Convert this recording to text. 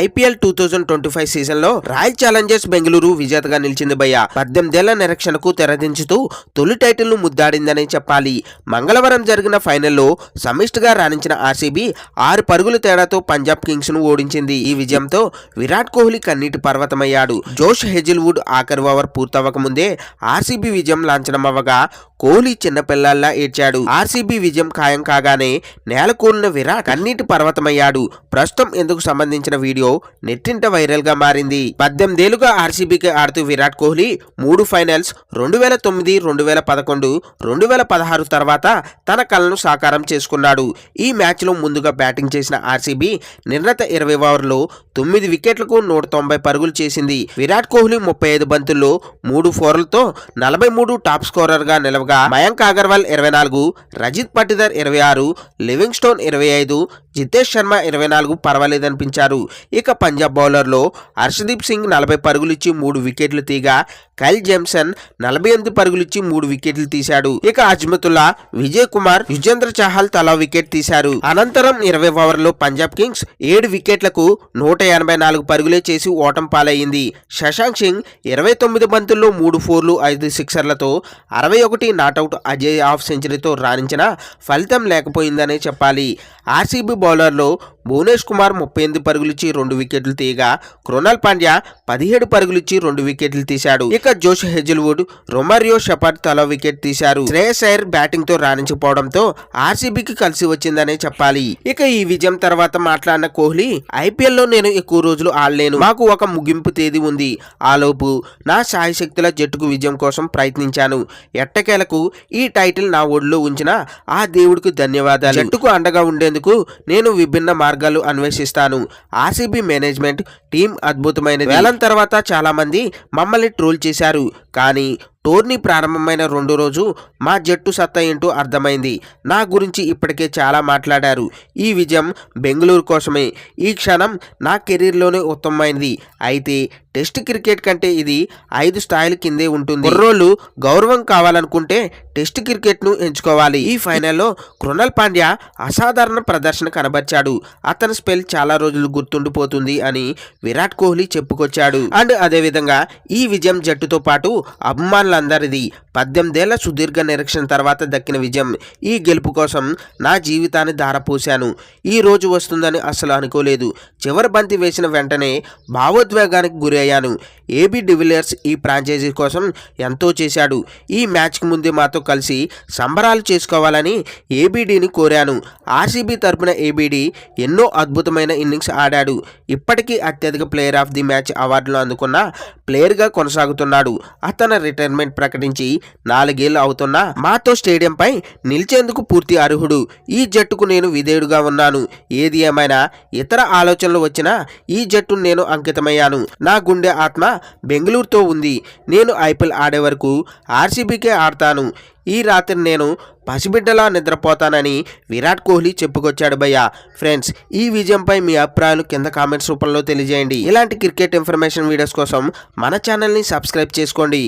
IPL 2025 season లో royal Challengers Bengaluru విజేతగా నిలిచింది భయ్య. 18 ఏళ్ల నిరీక్షణకు తెరదించుతూ తొలి టైటిల్ ను ముద్దాడిందనే చెప్పాలి. మంగళవారం జరిగిన ఫైనల్లో సమిష్టిగా రాణించిన ఆర్సీబీ 6 పరుగుల తేడాతో పంజాబ్ కింగ్స్ ను ఓడించింది. ఈ విజయంతో విరాట్ కోహ్లీ కన్నీటి పర్వతమయ్యాడు. జోష్ హెజిల్వుడ్ ఆఖరి ఓవర్ పూర్తవక ముందే ఆర్సీబీ విజయం లాంఛనమవ్వగా కోహ్లీ చిన్నపిల్లల్లా ఏడ్చాడు. ఆర్సీబీ విజయం ఖాయం కాగానే నేలకూలిన విరాట్ కన్నీటి పర్వతమయ్యాడు. ప్రస్తుతం ఎందుకు సంబంధించిన వీడియో నెట్టింట వైరల్ గా మారింది. 18 ఏళ్లుగా ఆర్సీబీకి ఆడుతూ విరాట్ కోహ్లీ 3 ఫైనల్స్ 2009, 2011, 2016 తర్వాత తన కలను సాకారం చేసుకున్నాడు. ఈ మ్యాచ్ లో ముందుగా బ్యాటింగ్ చేసిన ఆర్సీబీ నిర్ణీత 20 ఓవర్లలో 9 వికెట్లకు 190 పరుగులు చేసింది. విరాట్ కోహ్లీ 35 బంతుల్లో 3 ఫోర్లతో 43 టాప్ స్కోరర్ గా నిలవగా మయాంక్ అగర్వాల్ 24, రజిత్ పటిదార్ 26, లివింగ్స్టోన్ 25, జితేష్ శర్మ 24 పర్వాలేదనిపించారు. ఇక పంజాబ్ బౌలర్లో హర్షదీప్ సింగ్ 40 పరుగులిచ్చి 3 వికెట్లు తీగా కైల్ జేమ్సన్ 48 పరుగులిచ్చి 3 వికెట్లు తీశాడు. ఇక అజ్మతుల్లా, విజయ్ కుమార్, యుజేంద్ర చాహల్ తలా వికెట్ తీశారు. అనంతరం 20 ఓవర్లలో పంజాబ్ కింగ్స్ 7 వికెట్లకు 184 పరుగులే చేసి ఓటం పాలయ్యింది. శశాంక్ సింగ్ 29 బంతుల్లో 3 ఫోర్లు 5 సిక్సర్లతో 61 నాటౌట్ అజయ్ హాఫ్ సెంచరీతో రాణించిన ఫలితం లేకపోయిందనే చెప్పాలి. ఆర్సీబీ బౌలర్లో భువనేష్ కుమార్ 38 పరుగులిచ్చి 2 వికెట్లు తీయగా కృణాల్ పాండ్యా 17 పరుగులిచ్చి 2 వికెట్లు తీశాడు. ఇక జోష్ హెజిల్వుడ్, రొమారియో షెపర్డ్ తలా వికెట్ తీశారు. శ్రేయస్ అయ్యర్ బ్యాటింగ్ తో రాణించకపోవడంతో ఆర్సీబీకి కలిసి వచ్చిందనే చెప్పాలి. ఇక ఈ విజయం తర్వాత మాట్లాడిన కోహ్లీ, ఐపీఎల్ లో నేను ఎక్కువ రోజులు ఆడలేను. మాకు ఒక ముగింపు తేదీ ఉంది. ఆలోపు నా శాయశక్తుల జట్టుకు విజయం కోసం ప్రయత్నించాను. ఎట్టకేలకు ఈ టైటిల్ నా ఒడిలో ఉంచిన ఆ దేవుడికి ధన్యవాదాలు. జట్టుకు అండగా ఉండేందుకు నేను విభిన్న మార్గాలు అన్వేషిస్తాను. ఆర్సీబీ మేనేజ్మెంట్ టీం అద్భుతమైనది. వేలం తర్వాత చాలా మంది మమ్మల్ని ట్రోల్ చేశారు. కానీ టోర్నీ ప్రారంభమైన 2 రోజు మా జట్టు సత్తా ఏంటో అర్థమైంది. నా గురించి ఇప్పటికే చాలా మాట్లాడారు. ఈ విజయం బెంగళూరు కోసమే. ఈ క్షణం నా కెరీర్లోనే ఉత్తమమైనది. అయితే టెస్ట్ క్రికెట్ కంటే ఇది 5 స్థాయిల కిందే ఉంటుంది. కుర్రోళ్ళు గౌరవం కావాలనుకుంటే టెస్ట్ క్రికెట్ను ఎంచుకోవాలి. ఈ ఫైనల్లో కృణాల్ పాండ్యా అసాధారణ ప్రదర్శన కనబర్చాడు. అతని స్పెల్ చాలా రోజులు గుర్తుండిపోతుంది అని విరాట్ కోహ్లీ చెప్పుకొచ్చాడు. అండ్ అదేవిధంగా ఈ విజయం జట్టుతో పాటు అభిమానులందరిది. 18 ఏళ్ల సుదీర్ఘ నిరీక్షణ తర్వాత దక్కిన విజయం. ఈ గెలుపు కోసం నా జీవితాన్ని ధారపోశాను. ఈ రోజు వస్తుందని అసలు అనుకోలేదు. చివరి బంతి వేసిన వెంటనే భావోద్వేగానికి గురయ్యాను. ఏబీ డివిలియర్స్ ఈ ఫ్రాంచైజీ కోసం ఎంతో చేశాడు. ఈ మ్యాచ్కి ముందే మాతో కలిసి సంబరాలు చేసుకోవాలని ఏబీడీని కోరాను. ఆర్సీబీ తరపున ఏబీడీ ఎన్నో అద్భుతమైన ఇన్నింగ్స్ ఆడాడు. ఇప్పటికీ అత్యధిక ప్లేయర్ ఆఫ్ ది మ్యాచ్ అవార్డులు అందుకున్న ప్లేయర్గా కొనసాగుతున్నాడు. అతను రిటైర్మెంట్ ప్రకటించి 4 ఏళ్లు అవుతున్నా మాతో స్టేడియంపై నిలిచేందుకు పూర్తి అర్హుడు. ఈ జట్టుకు నేను విధేయుడుగా ఉన్నాను. ఏది ఏమైనా ఇతర ఆలోచనలు వచ్చినా ఈ జట్టు నేను అంకితమయ్యాను. నా గుండె ఆత్మ బెంగళూరుతో ఉంది. నేను ఐపీఎల్ ఆడే వరకు ఆర్సీబీకే ఆడతాను. ఈ రాత్రి నేను పసిబిడ్డలా నిద్రపోతానని విరాట్ కోహ్లీ చెప్పుకొచ్చాడు భయ్య. ఫ్రెండ్స్, ఈ విజయంపై మీ అభిప్రాయాలు కింద కామెంట్స్ రూపంలో తెలియజేయండి. ఇలాంటి క్రికెట్ ఇన్ఫర్మేషన్ వీడియోస్ కోసం మన ఛానల్ని సబ్స్క్రైబ్ చేసుకోండి.